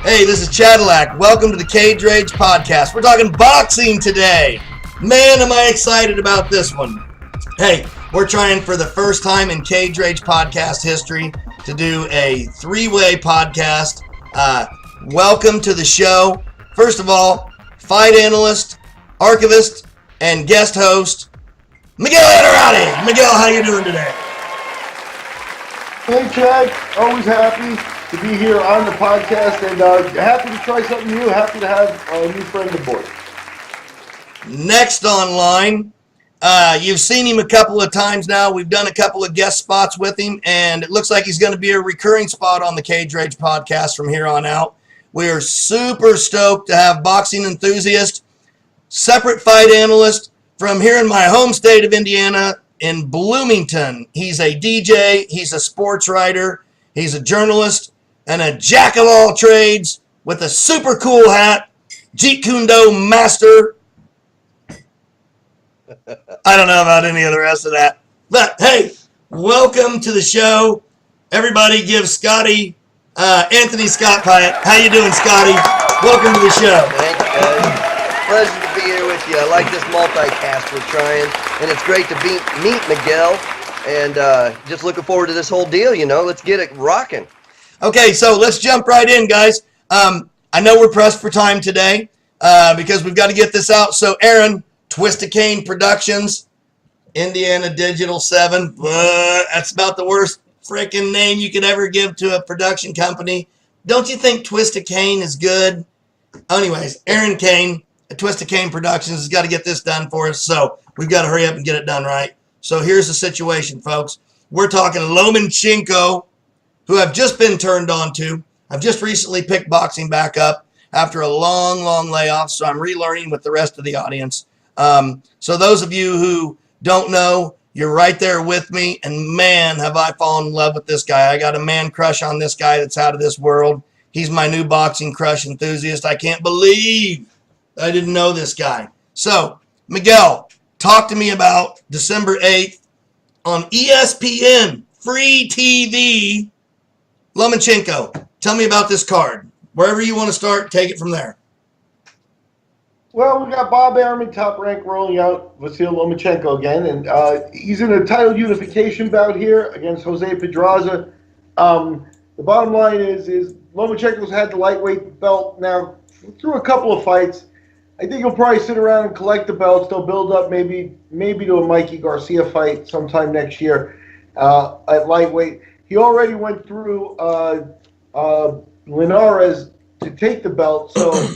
Hey, this is Chadillac. Welcome to the Cage Rage podcast. We're talking boxing today. Man, am I excited about this one. Hey, we're trying for the first time in Cage Rage podcast history to do a three-way podcast. Welcome to the show. First of all, fight analyst, archivist, and guest host, Miguel. Miguel, how you doing today? Hey, Chad. Always happy to be here on the podcast and happy to try something new. Happy to have a new friend aboard. Next online, you've seen him a couple of times now. We've done a couple of guest spots with him, and it looks like he's going to be a recurring spot on the Cage Rage podcast from here on out. We are super stoked to have boxing enthusiast, separate fight analyst from here in my home state of Indiana in Bloomington. He's a DJ, he's a sports writer, he's a journalist, and a jack of all trades with a super cool hat, Jeet Kune Do master. I don't know about any of the rest of that. But, hey, welcome to the show. Everybody give Scotty, Anthony Scott Piatt. How you doing, Scotty? Welcome to the show. Thank you, guys. Pleasure to be here with you. I like this multicast we're trying, and it's great to meet Miguel, and just looking forward to this whole deal, you know. Let's get it rocking. Okay, so let's jump right in, guys. I know we're pressed for time today because we've got to get this out. So, Aaron, Twist a Cane Productions, Indiana Digital 7. That's about the worst freaking name you could ever give to a production company. Don't you think Twist a Cane is good? Anyways, Aaron Kane at Twist a Cane Productions has got to get this done for us, so we've got to hurry up and get it done right. So here's the situation, folks. We're talking Lomachenko, who I've just been turned on to. I've just recently picked boxing back up after a long layoff, so I'm relearning with the rest of the audience. So those of you who don't know, you're right there with me, and man, have I fallen in love with this guy. I got a man crush on this guy that's out of this world. He's my new boxing crush enthusiast. I can't believe I didn't know this guy. So, Miguel, talk to me about December 8th on ESPN, free TV, Lomachenko. Tell me about this card. Wherever you want to start, take it from there. Well, we got Bob Arum, top rank, rolling out Vasil Lomachenko again, and he's in a title unification bout here against Jose Pedraza. The bottom line is Lomachenko's had the lightweight belt now through a couple of fights. I think he'll probably sit around and collect the belts. They'll build up maybe to a Mikey Garcia fight sometime next year at lightweight. He already went through Linares to take the belt, so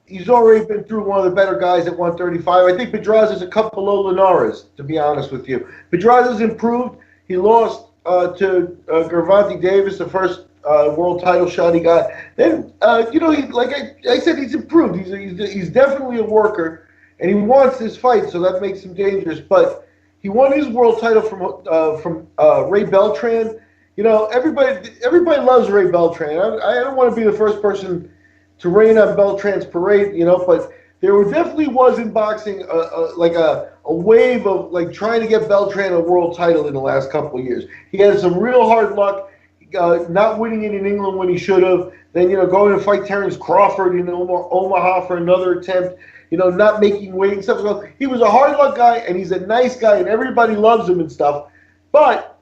he's already been through one of the better guys at 135. I think Pedraza's a cup below Linares, to be honest with you. Pedraza's improved. He lost to Gervonta Davis, the first world title shot he got. Then, like I said, he's improved. He's definitely a worker, and he wants this fight, so that makes him dangerous. But he won his world title from Ray Beltran. You know, everybody loves Ray Beltran. I don't want to be the first person to rain on Beltran's parade, you know, but there definitely was in boxing a wave of like trying to get Beltran a world title in the last couple of years. He had some real hard luck, not winning it in England when he should have. Then, you know, going to fight Terence Crawford in Omaha for another attempt, you know, not making weight and stuff. So he was a hard luck guy, and he's a nice guy, and everybody loves him and stuff. But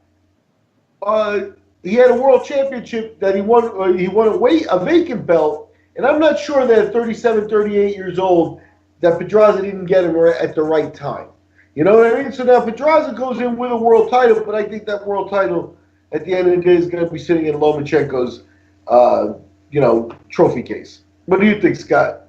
he had a world championship that he won. He won a vacant belt. And I'm not sure that at 37, 38 years old, that Pedraza didn't get him at the right time. You know what I mean? So now Pedraza goes in with a world title, but I think that world title at the end of the day is going to be sitting in Lomachenko's, trophy case. What do you think, Scott?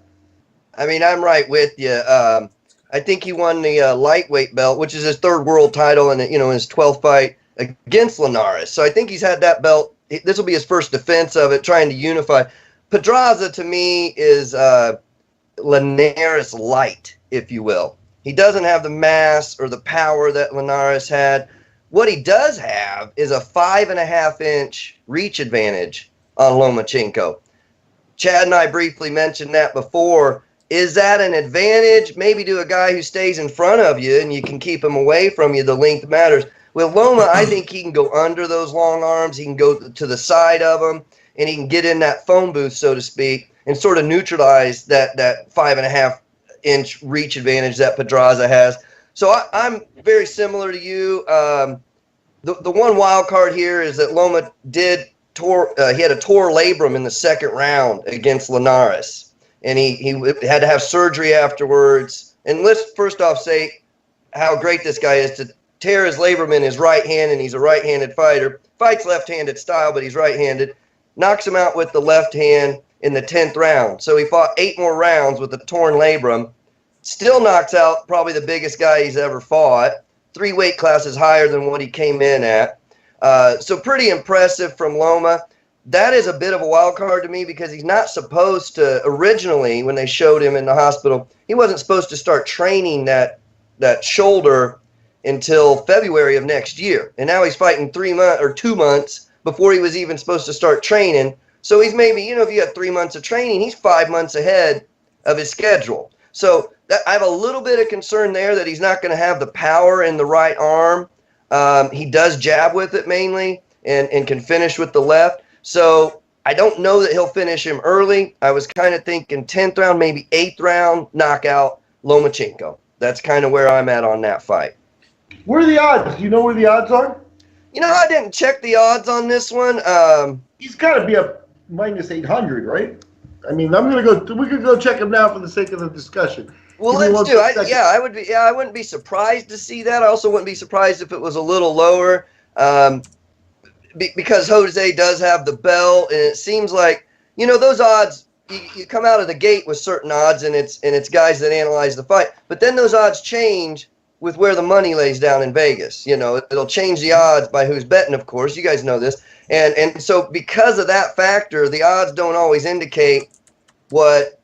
I mean, I'm right with you. I think he won the lightweight belt, which is his third world title, and his 12th fight against Linares. So I think he's had that belt. This will be his first defense of it, trying to unify. Pedraza, to me, is Linares light, if you will. He doesn't have the mass or the power that Linares had. What he does have is a 5.5-inch reach advantage on Lomachenko. Chad and I briefly mentioned that before. Is that an advantage maybe to a guy who stays in front of you and you can keep him away from you? The length matters. With Loma, I think he can go under those long arms. He can go to the side of them, and he can get in that phone booth, so to speak. and sort of neutralize that 5.5-inch reach advantage that Pedraza has. So I'm very similar to you. The one wild card here is that Loma he had a torn labrum in the second round against Linares, and he had to have surgery afterwards. And let's first off say how great this guy is to tear his labrum in his right hand, and he's a right-handed fighter. Fights left-handed style, but he's right-handed. Knocks him out with the left hand in the 10th round. So he fought 8 more rounds with a torn labrum. Still knocks out probably the biggest guy he's ever fought. 3 weight classes higher than what he came in at. So pretty impressive from Loma. That is a bit of a wild card to me because he's not supposed to, originally, when they showed him in the hospital, he wasn't supposed to start training that shoulder until February of next year. And now he's fighting 3 months or 2 months before he was even supposed to start training. So he's maybe, if you had 3 months of training, he's 5 months ahead of his schedule. So I have a little bit of concern there that he's not going to have the power in the right arm. He does jab with it mainly and can finish with the left. So I don't know that he'll finish him early. I was kind of thinking 10th round, maybe 8th round, knockout Lomachenko. That's kind of where I'm at on that fight. Where are the odds? Do you know where the odds are? I didn't check the odds on this one. He's got to be up minus 800, right? I mean, we could go check him now for the sake of the discussion. Well, let's do it. I wouldn't be surprised to see that. I also wouldn't be surprised if it was a little lower, because Jose does have the belt, and it seems like those odds. You come out of the gate with certain odds, and it's guys that analyze the fight. But then those odds change with where the money lays down in Vegas. It'll change the odds by who's betting, of course. You guys know this. And so because of that factor, the odds don't always indicate what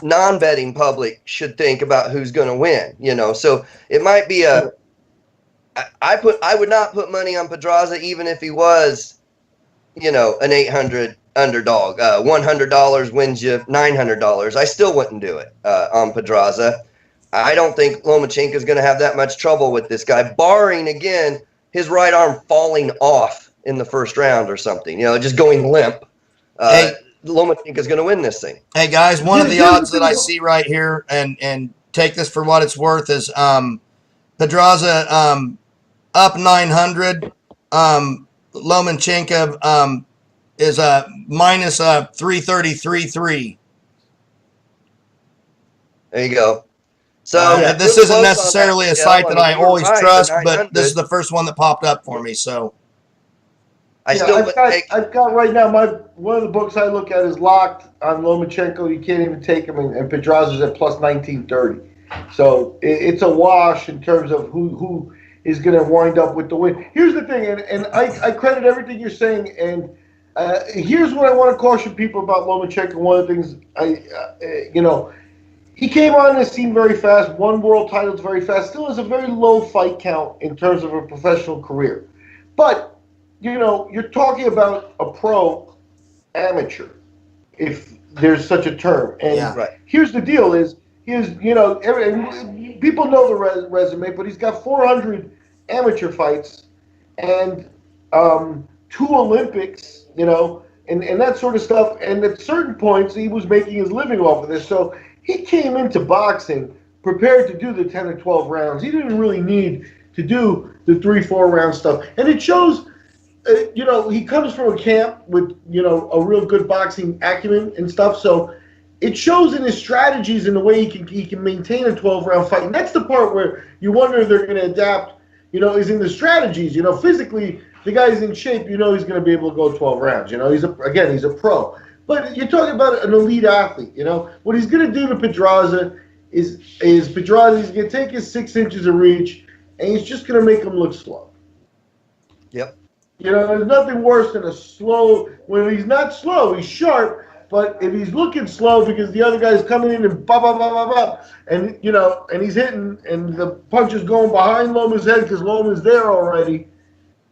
non-betting public should think about who's going to win. So it might be I would not put money on Pedraza even if he was, an 800 underdog. $100 wins you $900. I still wouldn't do it on Pedraza. I don't think Lomachenko is going to have that much trouble with this guy, barring, again, his right arm falling off in the first round or something, just going limp. Lomachenko is going to win this thing. Hey, guys, one of the odds that I see right here, and take this for what it's worth, is Pedraza up 900. Lomachenko is minus 333.3. There you go. So this isn't necessarily a site that I always trust, but this is the first one that popped up for me. So I've got right now one of the books I look at is locked on Lomachenko. You can't even take him, and Pedraza's at plus 1930. So it's a wash in terms of who is going to wind up with the win. Here's the thing, and I credit everything you're saying. And here's what I want to caution people about Lomachenko. One of the things he came on the scene very fast, won world titles very fast, still has a very low fight count in terms of a professional career. But, you're talking about a pro amateur, if there's such a term. And here's the deal is, people know the resume, but he's got 400 amateur fights and 2 Olympics, and that sort of stuff. And at certain points, he was making his living off of this. So he came into boxing prepared to do the 10 or 12 rounds. He didn't really need to do the 3-4 round stuff. And it shows, he comes from a camp with, a real good boxing acumen and stuff. So it shows in his strategies and the way he can maintain a 12-round fight. And that's the part where you wonder if they're going to adapt, is in the strategies. Physically, the guy's in shape. He's going to be able to go 12 rounds. He's a pro. But you're talking about an elite athlete, What he's going to do to Pedraza is Pedraza, he's going to take his 6 inches of reach, and he's just going to make him look slow. Yep. There's nothing worse than a slow, when he's not slow, he's sharp, but if he's looking slow because the other guy's coming in and and, and he's hitting, and the punch is going behind Loma's head because Loma's there already.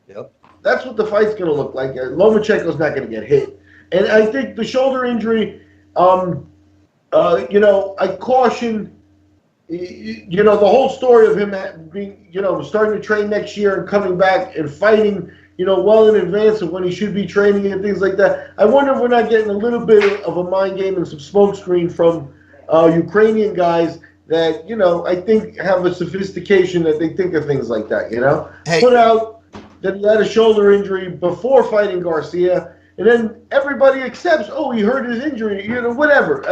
Yep. That's what the fight's going to look like. Lomachenko's not going to get hit. And I think the shoulder injury, I caution, the whole story of him being, starting to train next year and coming back and fighting well in advance of when he should be training and things like that. I wonder if we're not getting a little bit of a mind game and some smokescreen from Ukrainian guys that, I think have a sophistication that they think of things like that, Hey. Put out that he had a shoulder injury before fighting Garcia, and then everybody accepts, oh, he hurt his injury, whatever.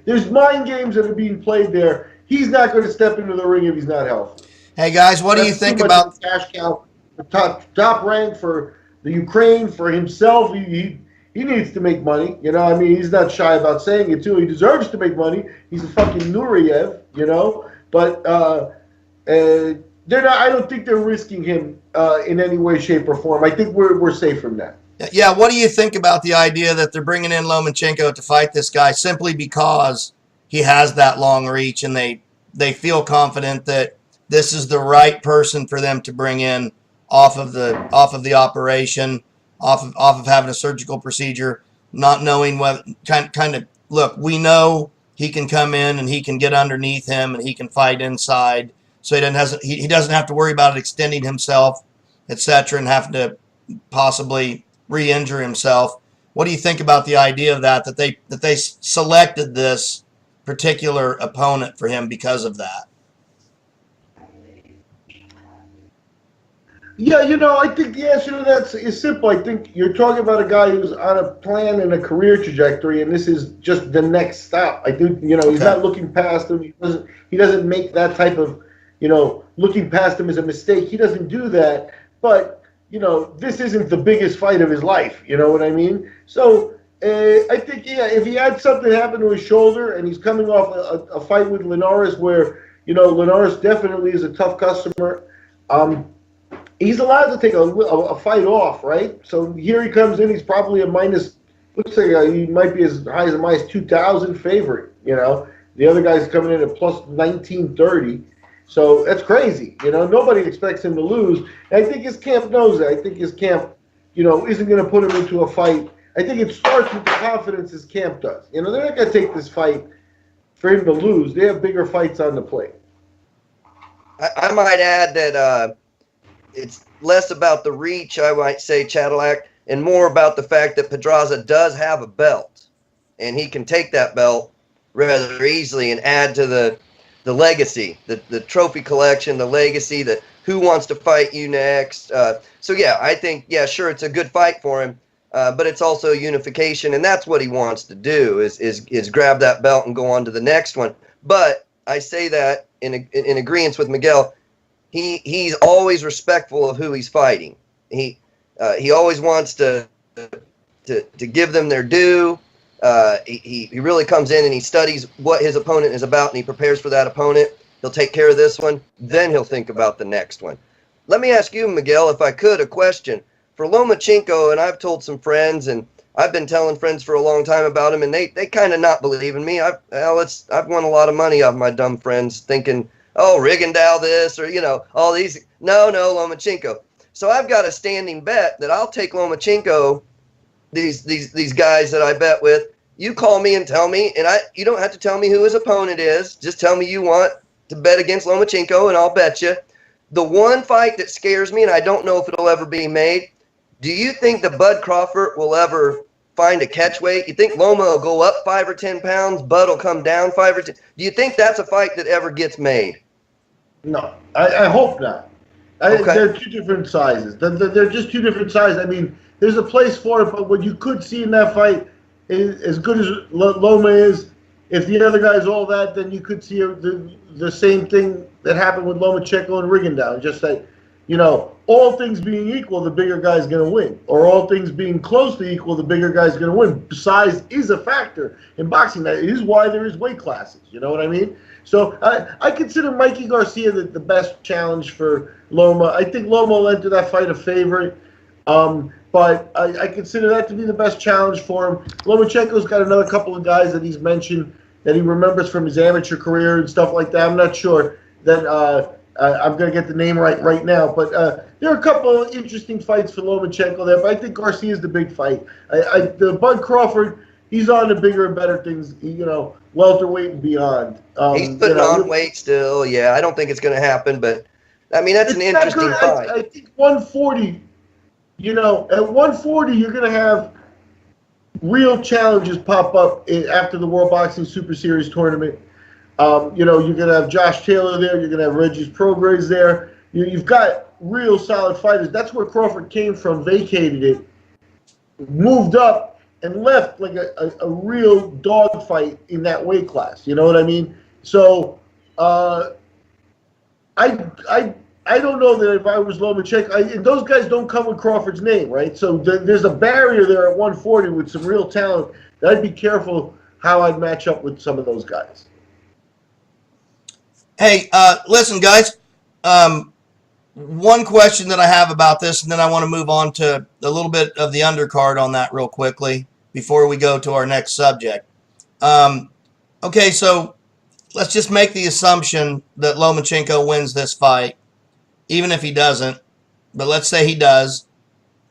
There's mind games that are being played there. He's not going to step into the ring if he's not healthy. Hey, guys, what do you think about cash cow? Top rank for the Ukraine, for himself. He needs to make money. He's not shy about saying it too. He deserves to make money. He's a fucking Nureyev, But they're not. I don't think they're risking him in any way, shape, or form. I think we're safe from that. Yeah, what do you think about the idea that they're bringing in Lomachenko to fight this guy simply because he has that long reach, and they feel confident that this is the right person for them to bring in off of the operation, off of having a surgical procedure, not knowing what kind of look. We know he can come in and he can get underneath him and he can fight inside, so he doesn't have to worry about extending himself, etc., and having to possibly re-injure himself. What do you think about the idea of that they selected this particular opponent for him because of that? Yeah, I think the answer to that is simple. I think you're talking about a guy who's on a plan and a career trajectory, and this is just the next stop. I think, he's not looking past him. He doesn't make that type of, looking past him is a mistake. He doesn't do that. But, this isn't the biggest fight of his life. You know what I mean? So I think, if he had something happen to his shoulder and he's coming off a fight with Linares where, Linares definitely is a tough customer, he's allowed to take a fight off, right? So here he comes in. He's probably looks like he might be as high as a minus 2,000 favorite, The other guy's coming in at plus 1930. So that's crazy. Nobody expects him to lose. And I think his camp knows that. I think his camp, isn't going to put him into a fight. I think it starts with the confidence his camp does. They're not going to take this fight for him to lose. They have bigger fights on the plate. I might add that it's less about the reach, I might say, Chadillac, and more about the fact that Pedraza does have a belt, and he can take that belt rather easily and add to the legacy, the trophy collection, the legacy, that who wants to fight you next. So, yeah, I think, sure, it's a good fight for him, but it's also unification, and that's what he wants to do is grab that belt and go on to the next one. But I say that in agreement with Miguel. He's always respectful of who he's fighting. He always wants to give them their due. He really comes in and he studies what his opponent is about and he prepares for that opponent. He'll take care of this one, then he'll think about the next one. Let me ask you, Miguel, if I could, a question. For Lomachenko, and I've told some friends, and I've been telling friends for a long time about him, and they kind of not believe in me. I've won a lot of money off my dumb friends thinking, oh, Rigondeaux this, or, all these. No, Lomachenko. So I've got a standing bet that I'll take Lomachenko, these guys that I bet with. You call me and tell me, and you don't have to tell me who his opponent is. Just tell me you want to bet against Lomachenko, and I'll bet you. The one fight that scares me, and I don't know if it'll ever be made, do you think that Bud Crawford will ever find a catch weight? You think Loma will go up 5 or 10 pounds, Bud will come down 5 or 10? Do you think that's a fight that ever gets made? No, I hope not. Okay. They're two different sizes. They're just two different sizes. I mean, there's a place for it, but what you could see in that fight is, as good as Loma is, if the other guy's all that, then you could see the same thing that happened with Lomachenko and Rigondeaux. Just that, all things being equal, the bigger guy's going to win. Or all things being closely equal, the bigger guy's going to win. Size is a factor in boxing. That is why there is weight classes. You know what I mean? So I consider Mikey Garcia the best challenge for Loma. I think Loma will enter that fight a favorite. But I consider that to be the best challenge for him. Lomachenko's got another couple of guys that he's mentioned that he remembers from his amateur career and stuff like that. I'm not sure that I'm going to get the name right now. But there are a couple of interesting fights for Lomachenko there. But I think Garcia's the big fight. The Bud Crawford, he's on to bigger and better things, welterweight and beyond. He's putting on weight still. Yeah, I don't think it's going to happen. But, I mean, that's an interesting fight. I think 140 you know, at 140, you're going to have real challenges pop up after the World Boxing Super Series tournament. You know, you're going to have Josh Taylor there. You're going to have Regis Prograis there. You've got real solid fighters. That's where Crawford came from, vacated it, moved up, and left like a real dogfight in that weight class. You know what I mean? So I don't know that if I was Lomachenko, and those guys don't come with Crawford's name, right? So there's a barrier there at 140 with some real talent that I'd be careful how I'd match up with some of those guys. Hey, listen, guys. One question that I have about this, and then I want to move on to a little bit of the undercard on that real quickly before we go to our next subject. Okay, so let's just make the assumption that Lomachenko wins this fight, even if he doesn't. But let's say he does.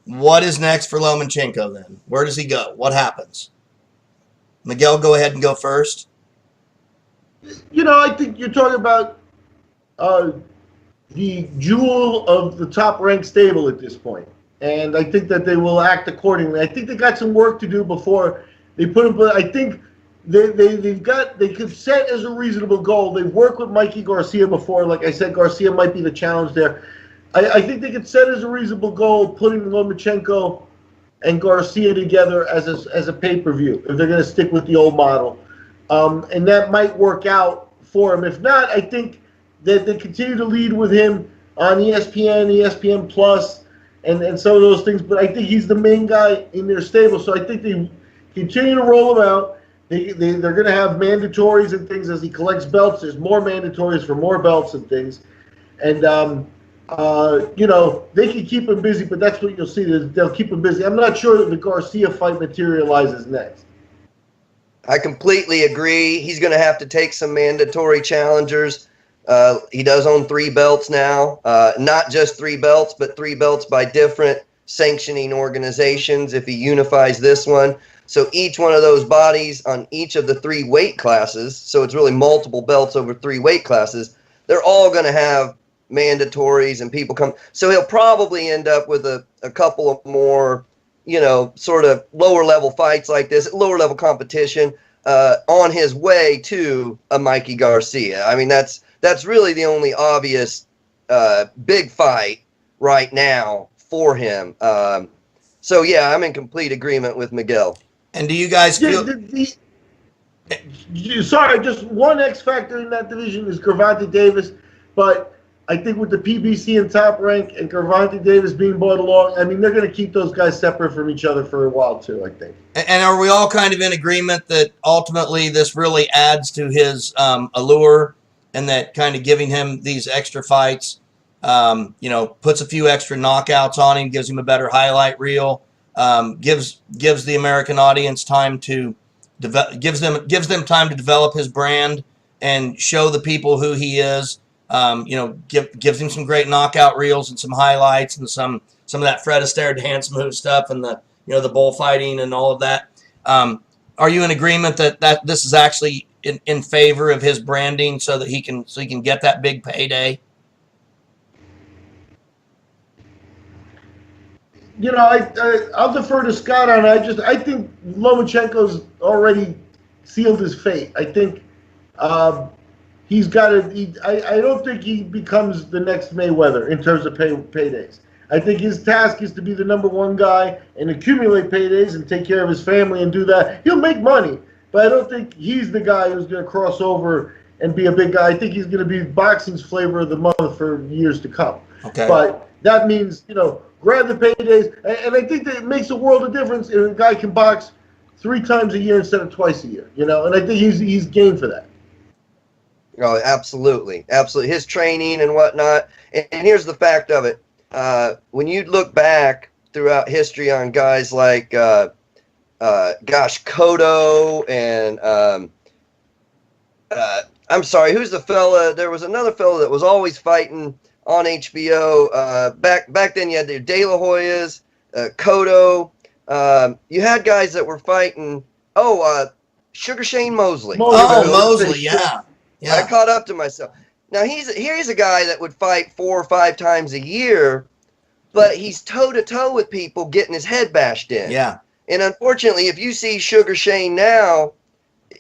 What is next for Lomachenko then? Where does he go? What happens? Miguel, go ahead and go first. You know, I think you're talking about the jewel of the top-ranked stable at this point. And I think that they will act accordingly. I think they got some work to do before they put him. But I think they could set as a reasonable goal. They've worked with Mikey Garcia before. Like I said, Garcia might be the challenge there. I think they could set as a reasonable goal putting Lomachenko and Garcia together as a pay-per-view if they're going to stick with the old model. And that might work out for him. If not, I think that they continue to lead with him on ESPN, ESPN Plus, and some of those things. But I think he's the main guy in their stable. So I think they continue to roll him out. They're going to have mandatories and things as he collects belts. There's more mandatories for more belts and things. And, you know, they can keep him busy, but that's what you'll see. They'll keep him busy. I'm not sure that the Garcia fight materializes next. I completely agree. He's going to have to take some mandatory challengers. He does own 3 belts now. Not just 3 belts, but 3 belts by different sanctioning organizations if he unifies this one. So each one of those bodies on each of the 3 weight classes, so it's really multiple belts over 3 weight classes, they're all going to have mandatories and people come. So he'll probably end up with a couple of more, you know, sort of lower level fights like this, lower level competition on his way to a Mikey Garcia. I mean, that's really the only obvious big fight right now for him. So, yeah, I'm in complete agreement with Miguel. And do you guys feel... Sorry, just one X factor in that division is Gervonta Davis, but I think with the PBC and Top Rank and Gervonta Davis being brought along, I mean, they're going to keep those guys separate from each other for a while, too, I think. And are we all kind of in agreement that ultimately this really adds to his allure and that kind of giving him these extra fights, you know, puts a few extra knockouts on him, gives him a better highlight reel, gives the American audience time to gives them time to develop his brand and show the people who he is. You know, gives him some great knockout reels and some highlights and some of that Fred Astaire dance move stuff and the, you know, the bullfighting and all of that. Are you in agreement that this is actually in favor of his branding so that he can get that big payday? You know, I'll defer to Scott on it. I think Lomachenko's already sealed his fate. I think he's got to. I don't think he becomes the next Mayweather in terms of paydays. I think his task is to be the #1 guy and accumulate paydays and take care of his family and do that. He'll make money, but I don't think he's the guy who's going to cross over and be a big guy. I think he's going to be boxing's flavor of the month for years to come. Okay. But that means, you know, grab the paydays, and I think that it makes a world of difference if a guy can box 3 times a year instead of twice a year, you know, and I think he's game for that. Oh, absolutely. Absolutely. His training and whatnot. And here's the fact of it. When you look back throughout history on guys like, Cotto and, I'm sorry, who's the fella? There was another fella that was always fighting on HBO. Back then you had the De La Hoyas, Cotto. You had guys that were fighting. Sugar Shane Mosley. Mosley, yeah. Yeah. I caught up to myself. Now here's a guy that would fight 4 or 5 times a year, but he's toe-to-toe with people getting his head bashed in. Yeah. And unfortunately, if you see Sugar Shane now,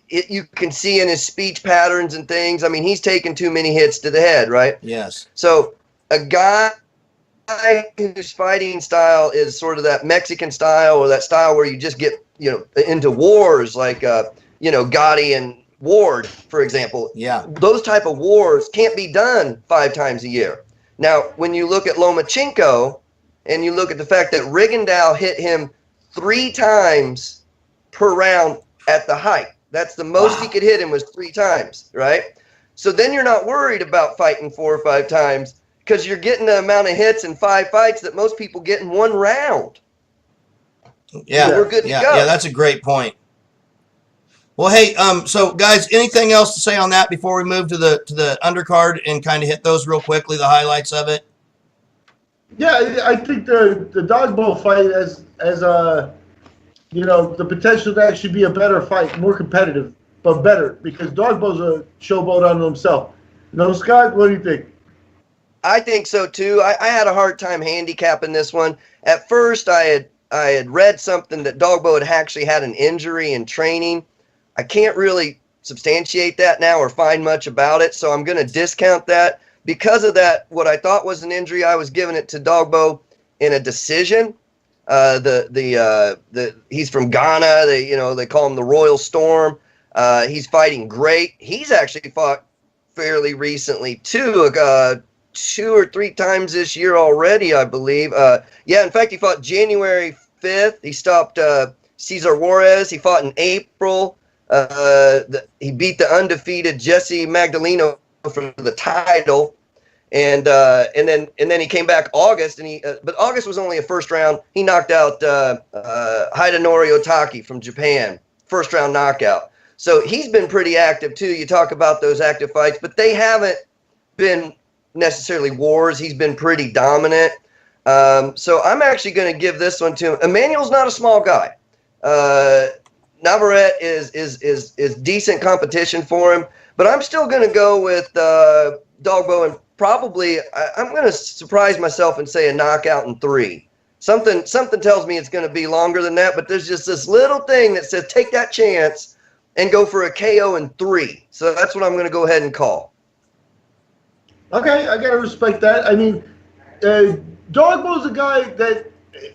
you can see in his speech patterns and things, I mean, he's taken too many hits to the head, right? Yes. So a guy whose fighting style is sort of that Mexican style, or that style where you just get, into wars like, Gotti and Ward, for example. Yeah. Those type of wars can't be done 5 times a year. Now, when you look at Lomachenko and you look at the fact that Rigondeaux hit him 3 times per round at the height, that's the most he could hit him, was 3 times, right? So then you're not worried about fighting 4 or 5 times, because you're getting the amount of hits in 5 fights that most people get in 1 round. Yeah, so we're good to go. Yeah, that's a great point. Well, hey, so guys, anything else to say on that before we move to the undercard and kind of hit those real quickly, the highlights of it? Yeah, I think the Dogboe fight has the potential to actually be a better fight, more competitive, but better, because Dogboe's a showboat unto himself. No, Scott, what do you think? I think so too. I had a hard time handicapping this one. At first, I had read something that Dogboe had actually had an injury in training. I can't really substantiate that now or find much about it, so I'm going to discount that. Because of that, what I thought was an injury, I was giving it to Dogboe in a decision. He's from Ghana. They call him the Royal Storm. He's fighting great. He's actually fought fairly recently too. 2 or 3 times this year already, I believe. In fact, he fought January 5th. He stopped Cesar Juarez. He fought in April. He beat the undefeated Jesse Magdaleno for the title. And then he came back August, but August was only a first round. He knocked out Hidenori Otaki from Japan, first round knockout. So he's been pretty active too. You talk about those active fights, but they haven't been necessarily wars. He's been pretty dominant. So I'm actually going to give this one to him. Emanuel's not a small guy. Navarette is decent competition for him, but I'm still going to go with Dogboe, and probably I'm going to surprise myself and say a knockout in 3. Something tells me it's going to be longer than that, but there's just this little thing that says take that chance and go for a KO in 3. So that's what I'm going to go ahead and call. Okay, I gotta respect that. I mean, Dogboe's a guy that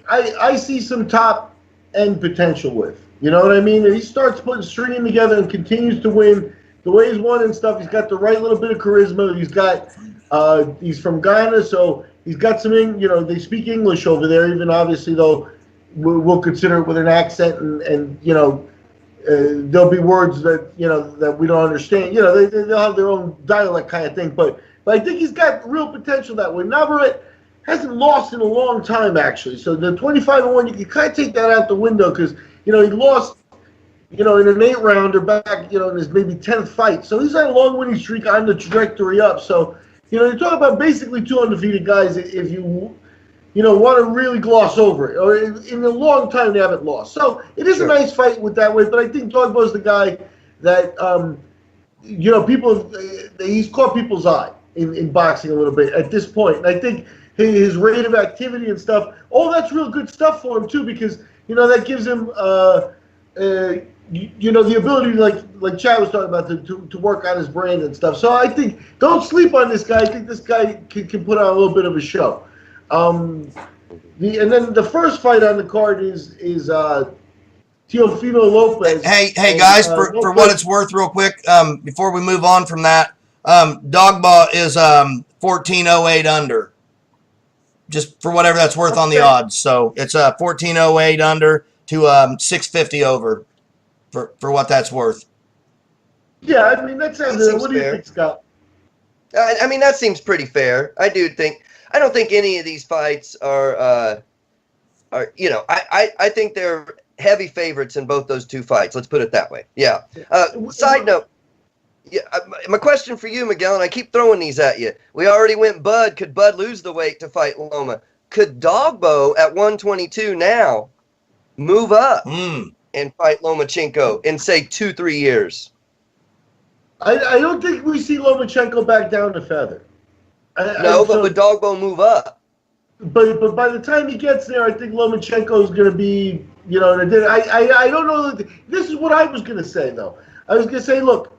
I see some top end potential with. You know what I mean? He starts stringing together and continues to win. The way he's won and stuff, he's got the right little bit of charisma. He's from Ghana, so he's got some. They speak English over there, even obviously though we'll consider it with an accent, and there'll be words that that we don't understand. They'll have their own dialect kind of thing, but I think he's got real potential that way. Navarette hasn't lost in a long time, actually. So the 25-1, you can kind of take that out the window because, he lost, in an 8-rounder back, in his maybe 10th fight. So he's on a long winning streak on the trajectory up. So, you're talking about basically 2 undefeated guys if you, want to really gloss over it. Or in a long time, they haven't lost. So it is a nice fight with that way. But I think Dogboe's the guy that, he's caught people's eye in boxing a little bit at this point. And I think his rate of activity and stuff, all that's real good stuff for him too, because that gives him the ability, like Chad was talking about, to work on his brain and stuff. So I think don't sleep on this guy. I think this guy can put on a little bit of a show. And then the first fight on the card is Teofimo Lopez. Hey guys, for what it's worth, real quick, before we move on from that, Dogboe is 1408 under. Just for whatever that's worth on the odds. So it's 1408 under to 650 over for what that's worth. Yeah, I mean that sounds. What do you think, Scott? I mean that seems pretty fair. I don't think any of these fights are I think they're heavy favorites in both those 2 fights. Let's put it that way. Yeah. Side note. Yeah, my question for you, Miguel, and I keep throwing these at you. We already went Bud. Could Bud lose the weight to fight Loma? Could Dogboe at 122 now move up and fight Lomachenko in, say, 2-3 years? I don't think we see Lomachenko back down to feather. But would Dogboe move up? but by the time he gets there, I think Lomachenko is going to be, you know, I don't know. This is what I was going to say, though. I was going to say, look,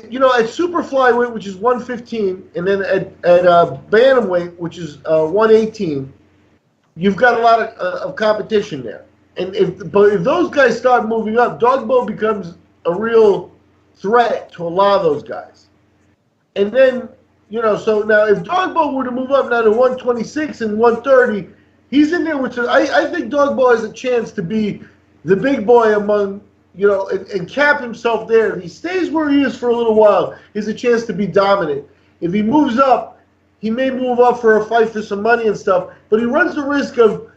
you know, at super flyweight, which is 115, and then at bantamweight, which is 118, you've got a lot of competition there. And if those guys start moving up, Dogboe becomes a real threat to a lot of those guys. And then, you know, so now if Dogboe were to move up now to 126 and 130, he's in there, which I think Dogboe has a chance to be the big boy among, you know, and cap himself there. If he stays where he is for a little while, he has a chance to be dominant. If he moves up, he may move up for a fight for some money and stuff, but he runs the risk of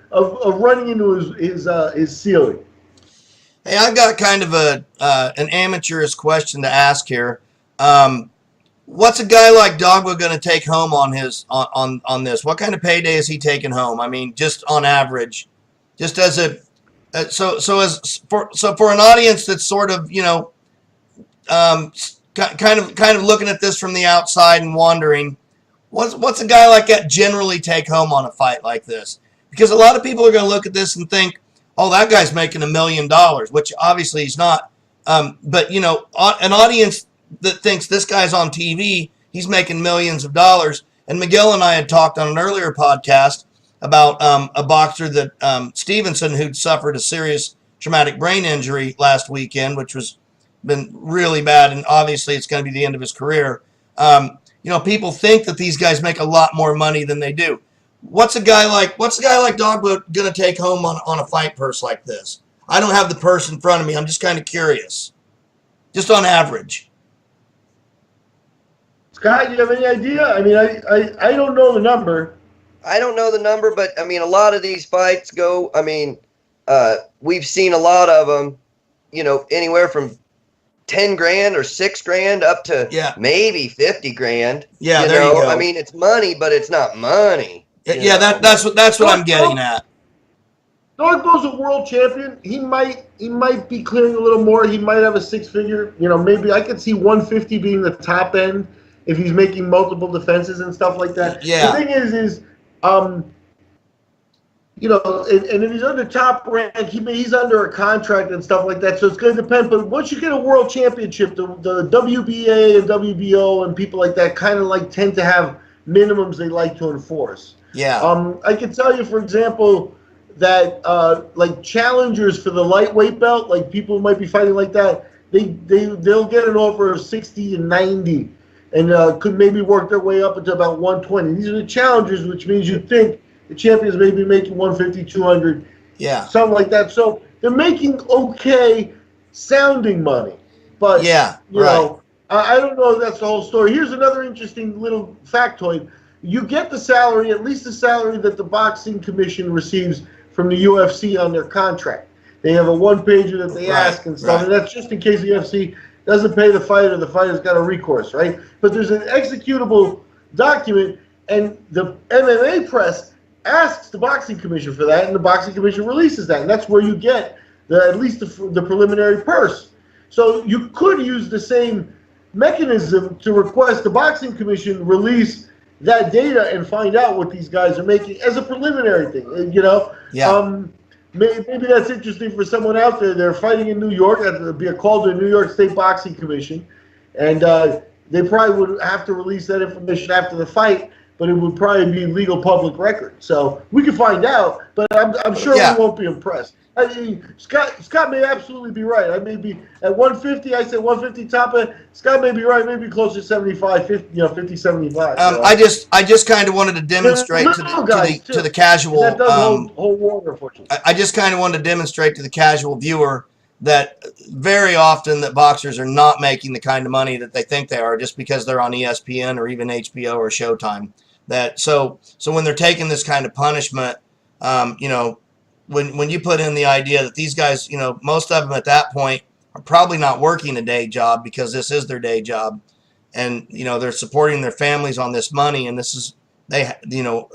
running into his ceiling. Hey, I've got kind of an amateurish question to ask here. What's a guy like Dogboe going to take home on his on this? What kind of payday is he taking home? I mean, just on average, just as a for an audience that's sort of, you know, kind of looking at this from the outside and wondering, what's a guy like that generally take home on a fight like this? Because a lot of people are going to look at this and think, oh, that guy's making $1 million, which obviously he's not. But, you know, an audience that thinks this guy's on TV, he's making millions of dollars. And Miguel and I had talked on an earlier podcast about a boxer that Stevenson, who'd suffered a serious traumatic brain injury last weekend, which was been really bad, and obviously it's going to be the end of his career. You know, people think that these guys make a lot more money than they do. What's a guy like Dogboe going to take home on a fight purse like this? I don't have the purse in front of me. I'm just kind of curious. Just on average. Scott, you have any idea? I mean, I don't know the number. I don't know the number, but I mean, a lot of these fights go, I mean, we've seen a lot of them, you know, anywhere from 10 grand or 6 grand up to maybe 50 grand. Yeah, you there know? you go. I mean, it's money, but it's not money. Yeah, that's what I'm getting at. Dogboe's a world champion. He might be clearing a little more. He might have a 6-figure. You know, maybe I could see 150 being the top end if he's making multiple defenses and stuff like that. Yeah. The thing is you know, and if he's under top rank, he's under a contract and stuff like that. So it's going to depend. But once you get a world championship, the WBA and WBO and people like that kind of like tend to have minimums they like to enforce. Yeah. I can tell you, for example, that like challengers for the lightweight belt, like people who might be fighting like that, they'll get an offer of 60 and 90, and could maybe work their way up into about 120. These are the challengers, which means you think the champions may be making 150, 200, something like that. So they're making okay sounding money, but you know, I don't know if that's the whole story. Here's another interesting little factoid. You get the salary, at least the salary that the Boxing Commission receives from the UFC on their contract. They have a one-pager that they ask and stuff, and that's just in case the UFC doesn't pay the fighter, the fighter's got a recourse, right? But there's an executable document, and the MMA press asks the Boxing Commission for that, and the Boxing Commission releases that, and that's where you get at least the preliminary purse. So you could use the same mechanism to request the Boxing Commission release that data and find out what these guys are making as a preliminary thing, you know? Maybe that's interesting for someone out there. They're fighting in New York. There'd be a call to the New York State Boxing Commission, and they probably would have to release that information after the fight, but it would probably be legal public record. So we can find out, but I'm sure we won't be impressed. I mean, Scott may absolutely be right. I may be at 150. I said 150 top end. Scott may be right. Maybe closer to 75, 50, 50, 75. I just kind of wanted to demonstrate to the casual. That does hold water, unfortunately. I just kind of wanted to demonstrate to the casual viewer that very often that boxers are not making the kind of money that they think they are just because they're on ESPN or even HBO or Showtime. So when they're taking this kind of punishment, you know, when you put in the idea that these guys, you know, most of them at that point are probably not working a day job because this is their day job, and you know they're supporting their families on this money, and this is they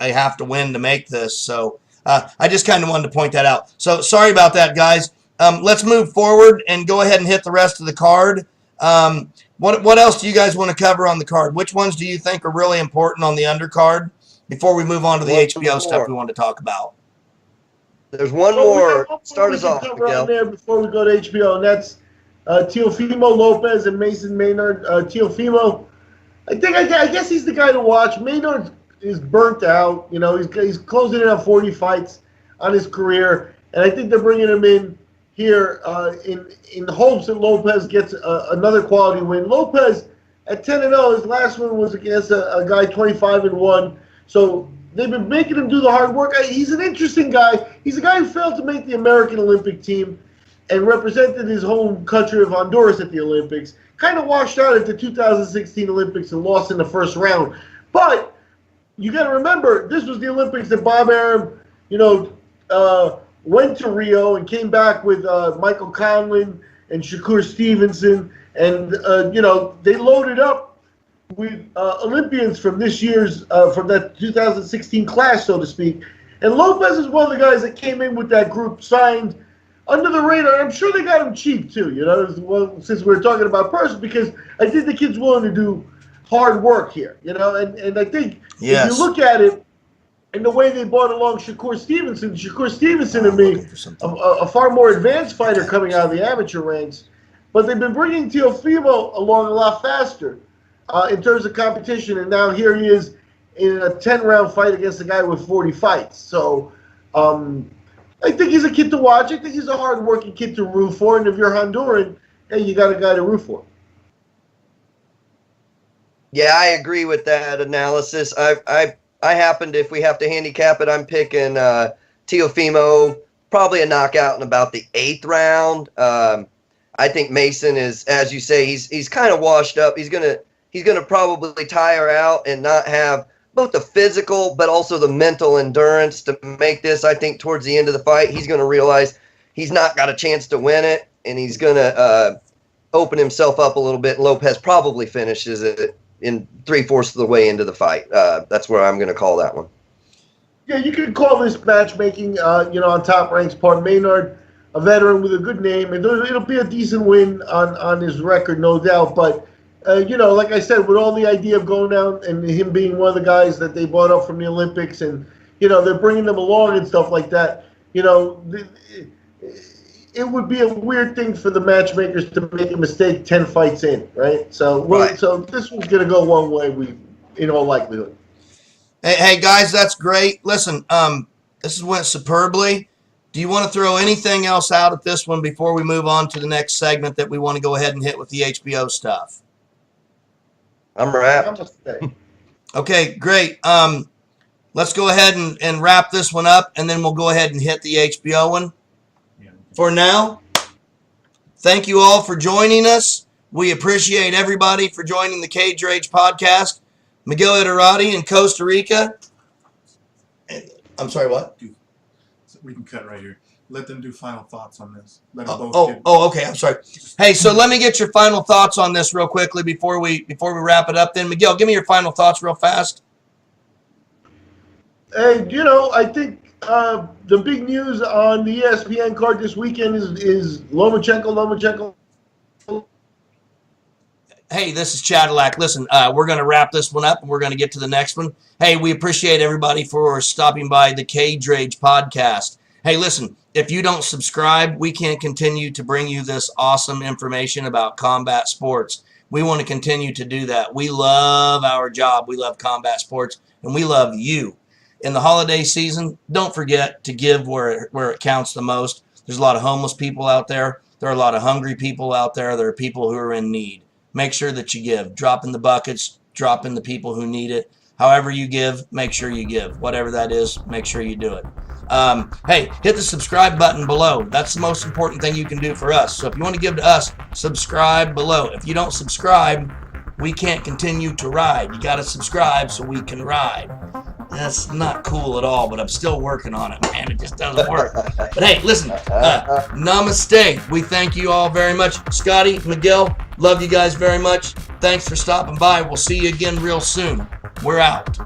have to win to make this. So I just kind of wanted to point that out. So sorry about that, guys. Let's move forward and go ahead and hit the rest of the card. What else do you guys want to cover on the card? Which ones do you think are really important on the undercard? before we move on to the One HBO stuff more. we want to talk about? There's one Well, we got more. one more Start we us can off, cover on Miguel. there before we go to HBO, and that's Teofimo Lopez and Mason Menard. Teofimo, I guess he's the guy to watch. Menard is burnt out. You know, he's closing in on 40 fights on his career, and I think they're bringing him in here in hopes that Lopez gets another quality win. Lopez at 10-0, his last one was against a guy 25-1. So they've been making him do the hard work. He's an interesting guy. He's a guy who failed to make the American Olympic team and represented his home country of Honduras at the Olympics. Kind of washed out at the 2016 Olympics and lost in the first round. But you got to remember, this was the Olympics that Bob Arum, went to Rio and came back with Michael Conlon and Shakur Stevenson. And, they loaded up with Olympians from this year's, from that 2016 class, so to speak. And Lopez is one of the guys that came in with that group, signed under the radar. I'm sure they got him cheap, too, since we're talking about purses, because I think the kid's willing to do hard work here, and I think if you look at it, and the way they brought along Shakur Stevenson to me, a far more advanced fighter coming out of the amateur ranks, but they've been bringing Teofimo along a lot faster in terms of competition, and now here he is in a 10-round fight against a guy with 40 fights. So I think he's a kid to watch. I think he's a hard-working kid to root for, and if you're Honduran, hey, you got a guy to root for. Yeah, I agree with that analysis. I happened, if we have to handicap it, I'm picking Teofimo, probably a knockout in about the 8th round. I think Mason is, as you say, he's kind of washed up. He's gonna probably tire out and not have both the physical but also the mental endurance to make this. I think towards the end of the fight, he's gonna realize he's not got a chance to win it, and he's gonna open himself up a little bit. Lopez probably finishes it in 3/4 of the way into the fight. That's where I'm gonna call that one. Yeah, you could call this matchmaking, on Top Rank's part. Menard, a veteran with a good name, and it'll be a decent win on his record, no doubt. But, like I said, with all the idea of going down and him being one of the guys that they brought up from the Olympics, and, they're bringing them along and stuff like that, it would be a weird thing for the matchmakers to make a mistake 10 fights in, right? So, so this one's going to go one way, in all likelihood. Hey, guys, that's great. Listen, this went superbly. Do you want to throw anything else out at this one before we move on to the next segment that we want to go ahead and hit with the HBO stuff? I'm wrapped. Okay, great. Let's go ahead and wrap this one up, and then we'll go ahead and hit the HBO one. For now, thank you all for joining us. We appreciate everybody for joining the Cage Rage podcast. Miguel Iterati in Costa Rica. I'm sorry, what? We can cut right here. Let them do final thoughts on this. Okay. I'm sorry. Hey, so let me get your final thoughts on this real quickly before we wrap it up. Then, Miguel, give me your final thoughts real fast. Hey, I think the big news on the ESPN card this weekend is Lomachenko. Hey, this is Chadillac. Listen, we're going to wrap this one up, and we're going to get to the next one. Hey, we appreciate everybody for stopping by the Cage Rage podcast. Hey, listen, if you don't subscribe, we can't continue to bring you this awesome information about combat sports. We want to continue to do that. We love our job. We love combat sports, and we love you. In the holiday season, don't forget to give where it counts the most. There's a lot of homeless people out there. There are a lot of hungry people out there. There are people who are in need. Make sure that you give. Drop in the buckets. Drop in the people who need it. However you give, make sure you give. Whatever that is, make sure you do it. Hey, hit the subscribe button below. That's the most important thing you can do for us. So if you want to give to us, subscribe below. If you don't subscribe, we can't continue to ride. You got to subscribe so we can ride. That's not cool at all, but I'm still working on it, man. It just doesn't work. But hey, listen, namaste. We thank you all very much. Scotty, Miguel, love you guys very much. Thanks for stopping by. We'll see you again real soon. We're out.